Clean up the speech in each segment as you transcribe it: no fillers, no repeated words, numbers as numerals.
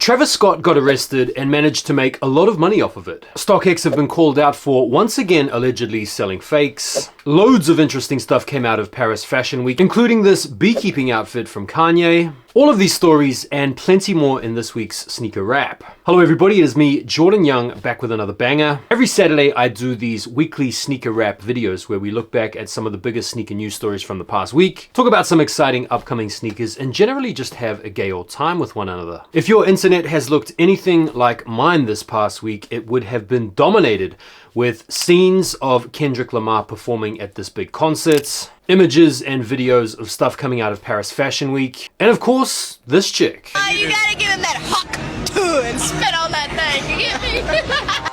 Travis Scott got arrested and managed to make a lot of money off of it. StockX have been called out for once again allegedly selling fakes. Loads of interesting stuff came out of Paris Fashion Week, including this beekeeping outfit from Kanye. All of these stories and plenty more in this week's Sneaker Wrap. Hello everybody, it is me, Jordan Young, back with another banger. Every Saturday I do these weekly Sneaker Wrap videos where we look back at some of the biggest sneaker news stories from the past week, talk about some exciting upcoming sneakers, and generally just have a gay old time with one another. If your internet has looked anything like mine this past week, it would have been dominated with scenes of Kendrick Lamar performing at this big concert, images and videos of stuff coming out of Paris Fashion Week, and of course, this chick. You gotta give him that huck and spit on that thing, you get me?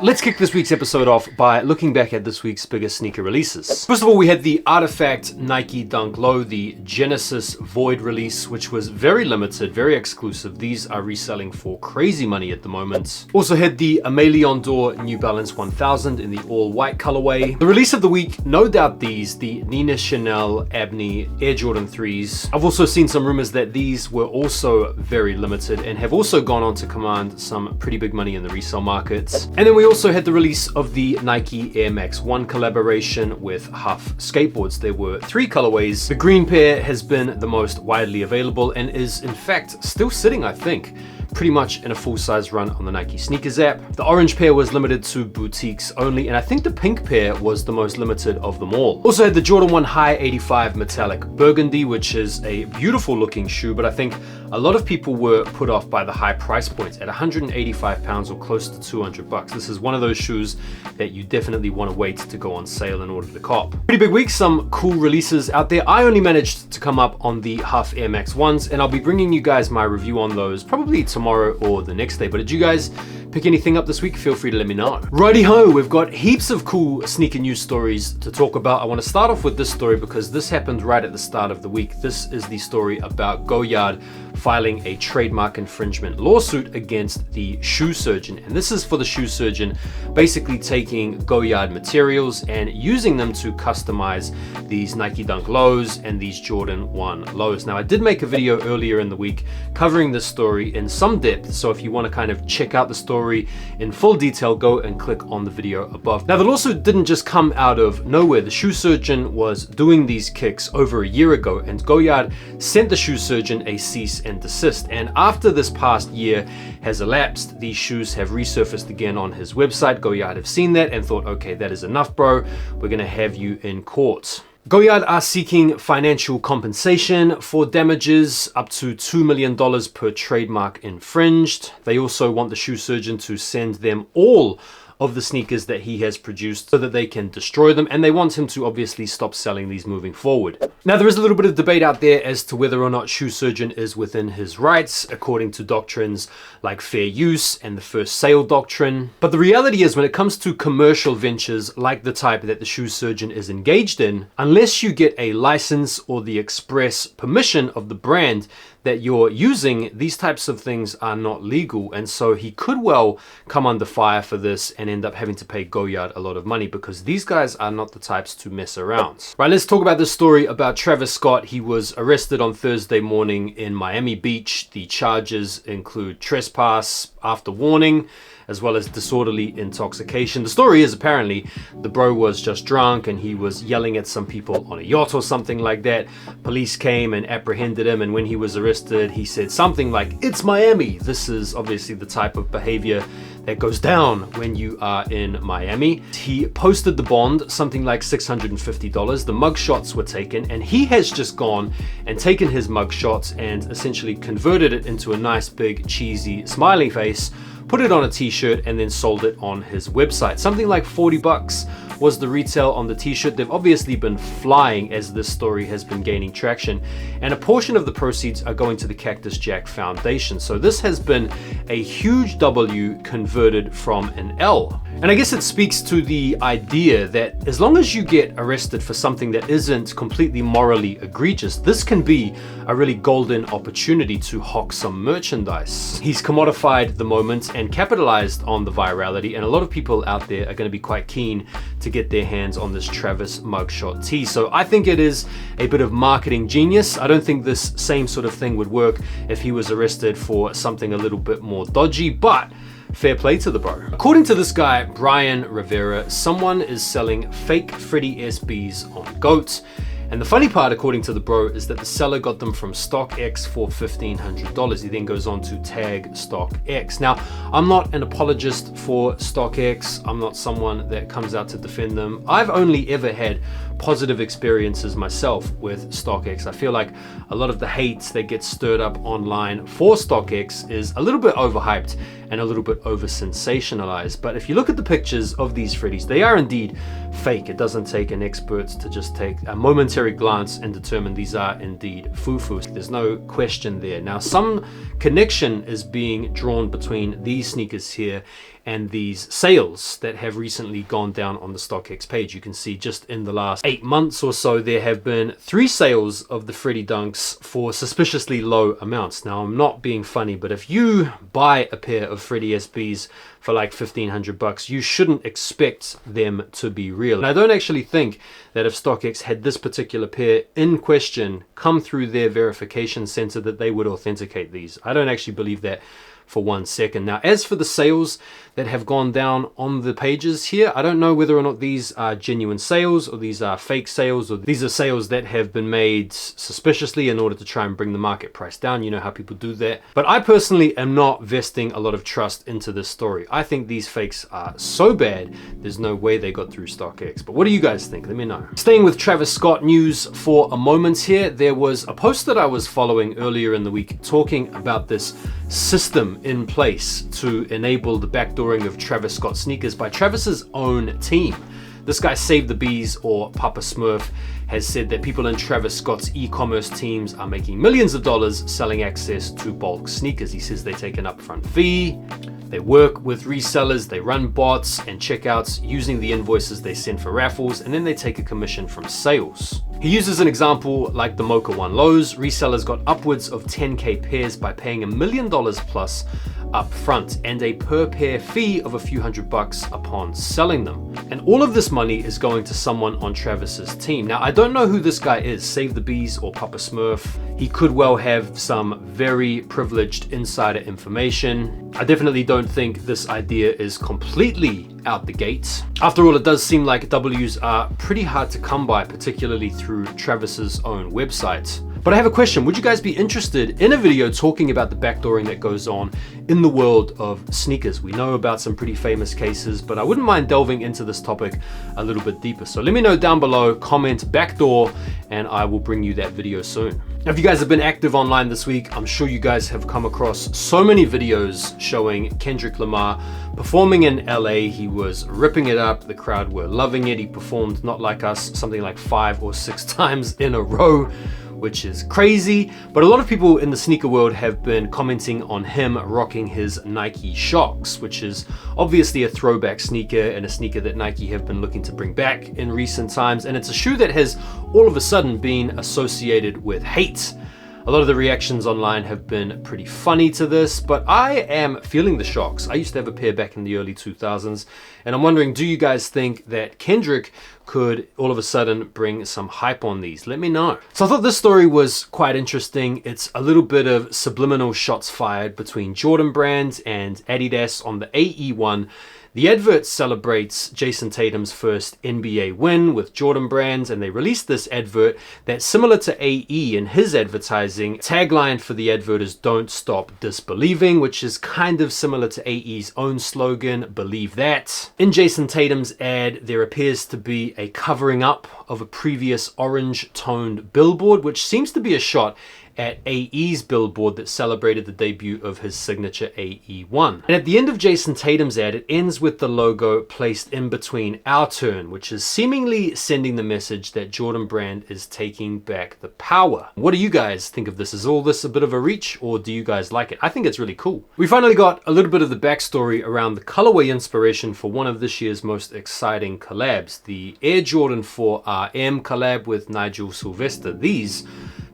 Let's kick this week's episode off by looking back at this week's biggest sneaker releases. First of all, we had the Artifact Nike Dunk Low, the Genesis Void release, which was very limited, very exclusive. These are reselling for crazy money at the moment. Also had the Amélion d'Or New Balance 1000 in the all-white colorway. The release of the week, no doubt these, the Nina Chanel Abney Air Jordan 3s. I've also seen some rumors that these were also very limited and have also gone on to command some pretty big money in the resale market. And then we also had the release of the Nike Air Max 1 collaboration with Huff Skateboards. There were 3 colorways. The green pair has been the most widely available and is in fact still sitting, I think, pretty much in a full-size run on the Nike Sneakers app. The orange pair was limited to boutiques only, and I think the pink pair was the most limited of them all. Also had the Jordan 1 High 85 Metallic Burgundy, which is a beautiful looking shoe, but I think a lot of people were put off by the high price points at 185 pounds or close to 200 bucks. This is one of those shoes that you definitely want to wait to go on sale in order to cop. Pretty big week, some cool releases out there. I only managed to come up on the Huff Air Max 1s, and I'll be bringing you guys my review on those probably tomorrow or the next day. But did you guys pick anything up this week? Feel free to let me know. Righty ho, we've got heaps of cool sneaker news stories to talk about. I want to start off with this story because this happened right at the start of the week. This is the story about Goyard filing a trademark infringement lawsuit against the shoe surgeon. And this is for the shoe surgeon basically taking Goyard materials and using them to customize these Nike Dunk Lows and these Jordan 1 Lows. Now, I did make a video earlier in the week covering this story in some depth, so if you want to kind of check out the story in full detail, go and click on the video above. Now, the lawsuit didn't just come out of nowhere. The shoe surgeon was doing these kicks over a year ago, and Goyard sent the shoe surgeon a cease and desist. And after this past year has elapsed, these shoes have resurfaced again on his website. Goyard have seen that and thought, okay, that is enough, bro. We're gonna have you in court. Goyard are seeking financial compensation for damages up to $2 million per trademark infringed. They also want the shoe surgeon to send them all of the sneakers that he has produced so that they can destroy them, and they want him to obviously stop selling these moving forward. Now, there is a little bit of debate out there as to whether or not shoe surgeon is within his rights according to doctrines like fair use and the first sale doctrine. But the reality is, when it comes to commercial ventures like the type that the shoe surgeon is engaged in, unless you get a license or the express permission of the brand that you're using, these types of things are not legal. And so he could well come under fire for this and end up having to pay Goyard a lot of money, because these guys are not the types to mess around. Right, let's talk about this story about Travis Scott. He was arrested on Thursday morning in Miami Beach. The charges include trespass after warning, as well as disorderly intoxication. The story is apparently the bro was just drunk and he was yelling at some people on a yacht or something like that. Police came and apprehended him, and when he was arrested, he said something like, "It's Miami." This is obviously the type of behavior that goes down when you are in Miami. He posted the bond, something like $650. The mug shots were taken, and he has just gone and taken his mug shots and essentially converted it into a nice big cheesy smiley face, put it on a t-shirt, and then sold it on his website. Something like 40 bucks was the retail on the t-shirt. They've obviously been flying as this story has been gaining traction, and a portion of the proceeds are going to the Cactus Jack Foundation. So this has been a huge W converted from an L. And I guess it speaks to the idea that as long as you get arrested for something that isn't completely morally egregious, this can be a really golden opportunity to hawk some merchandise. He's commodified the moment and capitalized on the virality, and a lot of people out there are going to be quite keen to get their hands on this Travis mugshot tee. So I think it is a bit of marketing genius. I don't think this same sort of thing would work if he was arrested for something a little bit more dodgy, but fair play to the bro. According to this guy, Brian Rivera, someone is selling fake Freddy SBs on GOAT. And the funny part, according to the bro, is that the seller got them from StockX for $1,500. He then goes on to tag StockX. Now, I'm not an apologist for StockX. I'm not someone that comes out to defend them. I've only ever had positive experiences myself with StockX. I feel like a lot of the hate that gets stirred up online for StockX is a little bit overhyped and a little bit over sensationalized. But if you look at the pictures of these Freddies, they are indeed fake. It doesn't take an expert to just take a momentary glance and determine these are indeed foo-foos. There's no question there. Now, some connection is being drawn between these sneakers here and these sales that have recently gone down on the StockX page. You can see just in the last 8 months or so, there have been 3 sales of the Freddy Dunks for suspiciously low amounts. Now, I'm not being funny, but if you buy a pair of Freddy SBs for like $1,500, you shouldn't expect them to be real. And I don't actually think that if StockX had this particular pair in question come through their verification center, that they would authenticate these. I don't actually believe that for 1 second. Now, as for the sales that have gone down on the pages here, I don't know whether or not these are genuine sales or these are fake sales, or these are sales that have been made suspiciously in order to try and bring the market price down. You know how people do that. But I personally am not vesting a lot of trust into this story. I think these fakes are so bad, there's no way they got through StockX. But what do you guys think? Let me know. Staying with Travis Scott news for a moment here, there was a post that I was following earlier in the week talking about this system in place to enable the backdooring of Travis Scott sneakers by Travis's own team. This guy Save the Bees, or Papa Smurf, has said that people in Travis Scott's e-commerce teams are making millions of dollars selling access to bulk sneakers. He says they take an upfront fee, they work with resellers, they run bots and checkouts using the invoices they send for raffles, and then they take a commission from sales. He uses an example like the Mocha One Lows. Resellers got upwards of 10K pairs by paying $1 million plus up front and a per pair fee of a few $100 upon selling them. And all of this money is going to someone on Travis's team. Now, I don't know who this guy is, Save the Bees or Papa Smurf. He could well have some very privileged insider information. I definitely don't think this idea is completely out the gate. After all, it does seem like W's are pretty hard to come by, particularly through Travis's own website. But I have a question. Would you guys be interested in a video talking about the backdooring that goes on in the world of sneakers? We know about some pretty famous cases, but I wouldn't mind delving into this topic a little bit deeper. So let me know down below, comment backdoor, and I will bring you that video soon. Now, if you guys have been active online this week, I'm sure you guys have come across so many videos showing Kendrick Lamar performing in LA. He was ripping it up. The crowd were loving it. He performed Not Like Us something like 5 or 6 times in a row, which is crazy. But a lot of people in the sneaker world have been commenting on him rocking his Nike Shox, which is obviously a throwback sneaker and a sneaker that Nike have been looking to bring back in recent times. And it's a shoe that has all of a sudden been associated with hate. A lot of the reactions online have been pretty funny to this, but I am feeling the Shox. I used to have a pair back in the early 2000s, and I'm wondering, do you guys think that Kendrick could all of a sudden bring some hype on these? Let me know. So I thought this story was quite interesting. It's a little bit of subliminal shots fired between Jordan Brand and Adidas on the AE1. The advert celebrates Jason Tatum's first NBA win with Jordan Brands, and they released this advert that's similar to AE in his advertising. Tagline for the advert is "Don't Stop Disbelieving," which is kind of similar to AE's own slogan, "Believe That." In Jason Tatum's ad, there appears to be a covering up of a previous orange-toned billboard, which seems to be a shot at AE's billboard that celebrated the debut of his signature AE1. And at the end of Jason Tatum's ad, it ends with the logo placed in between "Our Turn," which is seemingly sending the message that Jordan Brand is taking back the power. What do you guys think of this? Is all this a bit of a reach, or do you guys like it? I think it's really cool. We finally got a little bit of the backstory around the colorway inspiration for one of this year's most exciting collabs, the Air Jordan 4 RM collab with Nigel Sylvester. These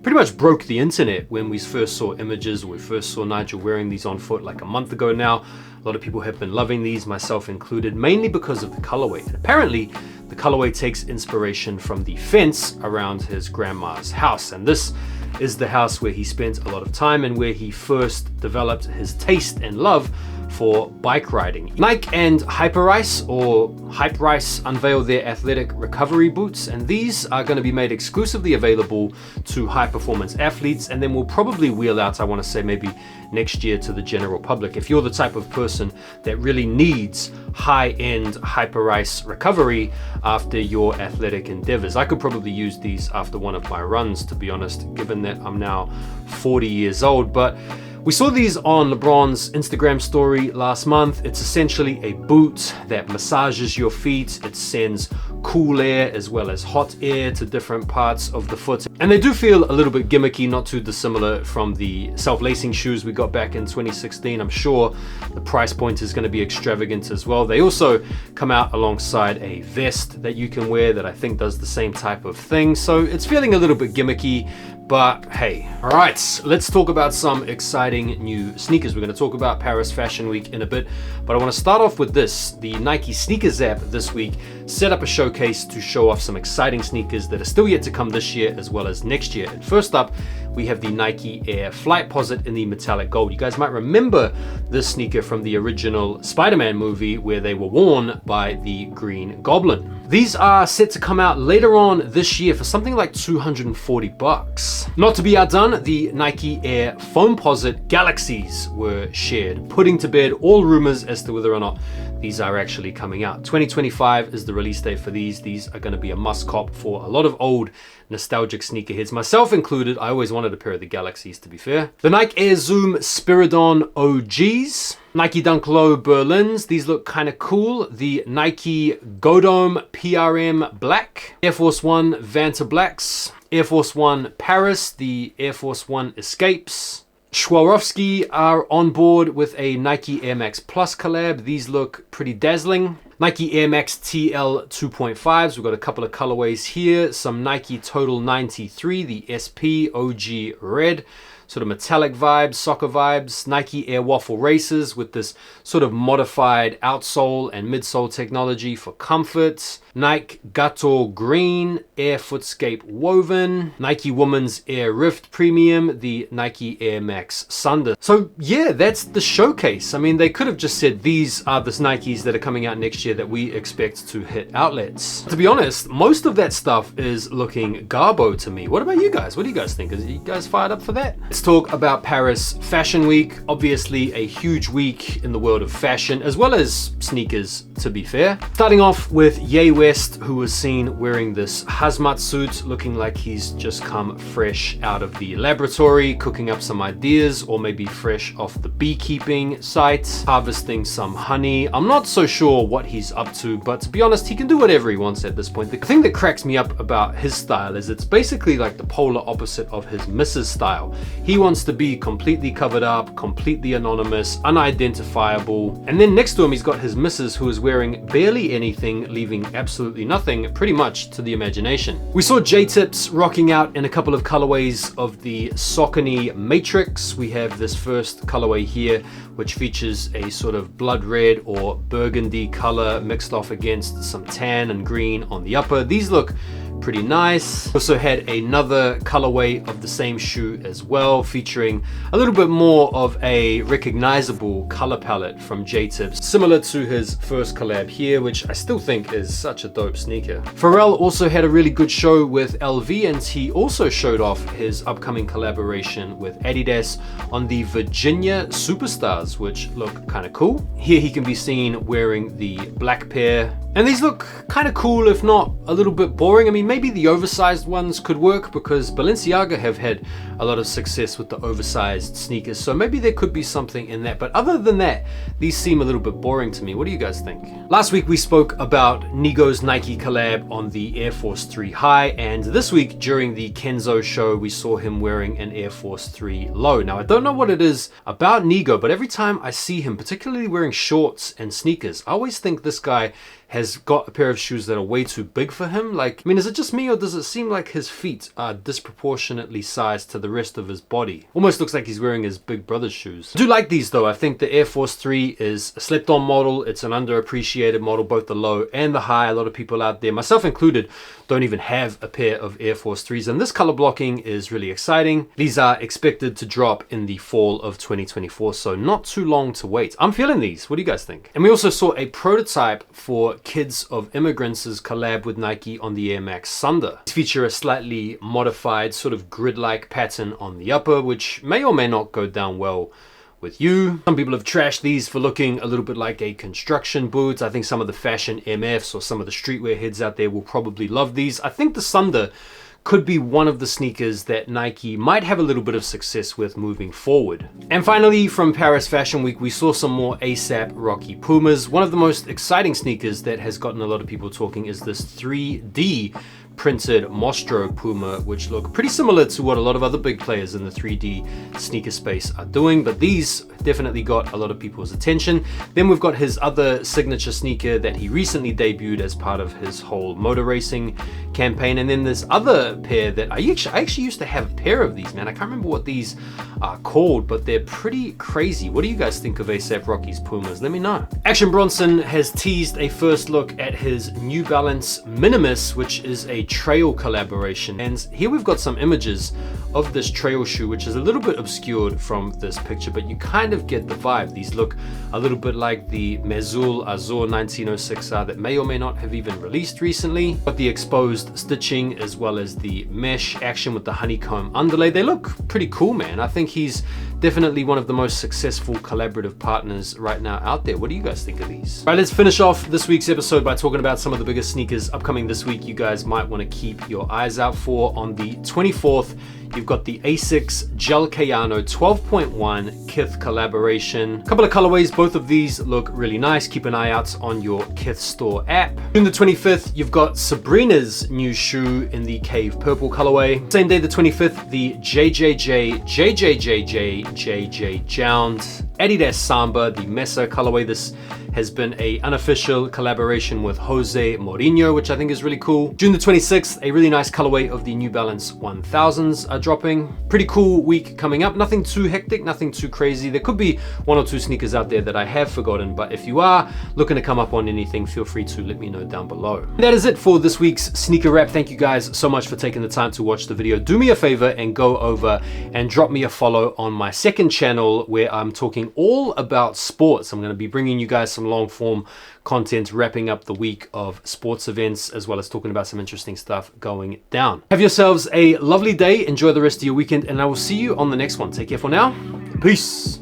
pretty much broke the internet when we first saw images, or we first saw Nigel wearing these on foot like a month ago now. A lot of people have been loving these, myself included, mainly because of the colorway. And apparently, the colorway takes inspiration from the fence around his grandma's house. And this is the house where he spent a lot of time and where he first developed his taste and love for bike riding. Nike and Hyperice unveiled their athletic recovery boots, and these are going to be made exclusively available to high performance athletes, and then we'll probably wheel out, I want to say maybe next year, to the general public. If you're the type of person that really needs high-end Hyperice recovery after your athletic endeavors, I could probably use these after one of my runs, to be honest, given that I'm now 40 years old. But we saw these on LeBron's Instagram story last month. It's essentially a boot that massages your feet. It sends cool air as well as hot air to different parts of the foot. And they do feel a little bit gimmicky, not too dissimilar from the self-lacing shoes we got back in 2016. I'm sure the price point is going to be extravagant as well. They also come out alongside a vest that you can wear that I think does the same type of thing. So it's feeling a little bit gimmicky, but hey. All right, let's talk about some exciting new sneakers. We're going to talk about Paris Fashion Week in a bit, but I want to start off with this. The Nike Sneakers app this week set up a showcase to show off some exciting sneakers that are still yet to come this year as well as next year. And first up, we have the Nike Air Flightposite in the metallic gold. You guys might remember this sneaker from the original Spider-Man movie where they were worn by the Green Goblin. These are set to come out later on this year for something like $240. Not to be outdone, the Nike Air Foamposite Galaxies were shared, putting to bed all rumors as to whether or not these are actually coming out. 2025 is the release date for these. These are going to be a must cop for a lot of old nostalgic sneakerheads, myself included. I always wanted a pair of the Galaxies, to be fair. The Nike Air Zoom Spiridon OGs. Nike Dunk Low Berlins. These look kind of cool. The Nike Godome PRM Black. Air Force One Vanta Blacks. Air Force One Paris. The Air Force One Escapes. Swarovski are on board with a Nike Air Max Plus collab. These look pretty dazzling. Nike Air Max TL 2.5s. We've got a couple of colorways here. Some Nike Total 93, the SP OG Red. Sort of metallic vibes, soccer vibes. Nike Air Waffle Racers with this sort of modified outsole and midsole technology for comfort. Nike Gato Green Air Footscape Woven. Nike Women's Air Rift Premium, the Nike Air Max Sunder. So yeah, that's the showcase. I mean, they could have just said these are the Nikes that are coming out next year that we expect to hit outlets. To be honest, most of that stuff is looking garbo to me. What about you guys? What do you guys think? Are you guys fired up for that? Let's talk about Paris Fashion Week. Obviously a huge week in the world of fashion as well as sneakers, to be fair. Starting off with Ye West, who was seen wearing this hazmat suit, looking like he's just come fresh out of the laboratory, cooking up some ideas, or maybe fresh off the beekeeping site, harvesting some honey. I'm not so sure what he's up to, but to be honest, he can do whatever he wants at this point. The thing that cracks me up about his style is it's basically like the polar opposite of his Mrs. style. He wants to be completely covered up, completely anonymous, unidentifiable. And then next to him, he's got his Mrs. who is wearing barely anything, leaving absolutely nothing pretty much to the imagination. We saw J-Tips rocking out in a couple of colorways of the Saucony Matrix. We have this first colorway here, which features a sort of blood red or burgundy color mixed off against some tan and green on the upper. These look pretty nice. Also had another colorway of the same shoe as well, featuring a little bit more of a recognizable color palette from J-Tips, similar to his first collab here, which I still think is such a dope sneaker. Pharrell also had a really good show with LV, and he also showed off his upcoming collaboration with Adidas on the Virginia Superstars, which look kind of cool. Here he can be seen wearing the black pair, and these look kind of cool, if not a little bit boring. I mean, maybe the oversized ones could work because Balenciaga have had a lot of success with the oversized sneakers, so maybe there could be something in that. But other than that, these seem a little bit boring to me. What do you guys think? Last week we spoke about NIGO's Nike collab on the Air Force 3 High, and this week during the Kenzo show we saw him wearing an Air Force 3 Low. Now I don't know what it is about NIGO, but every time I see him, particularly wearing shorts and sneakers, I always think this guy has got a pair of shoes that are way too big for him. Like, I mean, is it just me or does it seem like his feet are disproportionately sized to the rest of his body? Almost looks like he's wearing his big brother's shoes. I do like these though. I think the Air Force 3 is a slept on model. It's an underappreciated model, both the low and the high. A lot of people out there, myself included, don't even have a pair of Air Force 3s, and this color blocking is really exciting. These are expected to drop in the fall of 2024, so not too long to wait. I'm feeling these. What do you guys think? And we also saw a prototype for Kids of Immigrants' collab with Nike on the Air Max Thunder. These feature a slightly modified sort of grid-like pattern on the upper, which may or may not go down well with you. Some people have trashed these for looking a little bit like a construction boot. I think some of the fashion MFs or some of the streetwear heads out there will probably love these. I think the Thunder could be one of the sneakers that Nike might have a little bit of success with moving forward. And finally, from Paris Fashion Week, we saw some more ASAP Rocky Pumas. One of the most exciting sneakers that has gotten a lot of people talking is this 3D printed Mostro Puma, which look pretty similar to what a lot of other big players in the 3D sneaker space are doing, but these definitely got a lot of people's attention. Then we've got his other signature sneaker that he recently debuted as part of his whole motor racing campaign, and then this other pair that I actually used to have a pair of these, man. I can't remember what these are called, but they're pretty crazy. What do you guys think of ASAP Rocky's Pumas? Let me know. Action Bronson has teased a first look at his New Balance Minimus, which is a trail collaboration, and here we've got some images of this trail shoe, which is a little bit obscured from this picture, but you kind of get the vibe. These look a little bit like the Mezul Azur 1906R that may or may not have even released recently. Got the exposed stitching as well as the mesh action with the honeycomb underlay. They look pretty cool, man. I think he's definitely one of the most successful collaborative partners right now out there. What do you guys think of these? All right, let's finish off this week's episode by talking about some of the biggest sneakers upcoming this week you guys might want to keep your eyes out for. On the 24th, you've got the Asics Gel Kayano 12.1 Kith collaboration. A couple of colorways, both of these look really nice. Keep an eye out on your Kith store app. June the 25th, you've got Sabrina's new shoe in the Cave Purple colorway. Same day, the 25th, the JJ Jound Adidas Samba, the Mesa colorway. This has been an unofficial collaboration with Jose Mourinho, which I think is really cool. June the 26th, a really nice colorway of the New Balance 1000s are dropping. Pretty cool week coming up. Nothing too hectic, nothing too crazy. There could be one or two sneakers out there that I have forgotten, but if you are looking to come up on anything, feel free to let me know down below. And that is it for this week's sneaker wrap. Thank you guys so much for taking the time to watch the video. Do me a favor and go over and drop me a follow on my second channel where I'm talking all about sports. I'm going to be bringing you guys some long form content, wrapping up the week of sports events, as well as talking about some interesting stuff going down. Have yourselves a lovely day. Enjoy the rest of your weekend, and I will see you on the next one. Take care for now. Peace.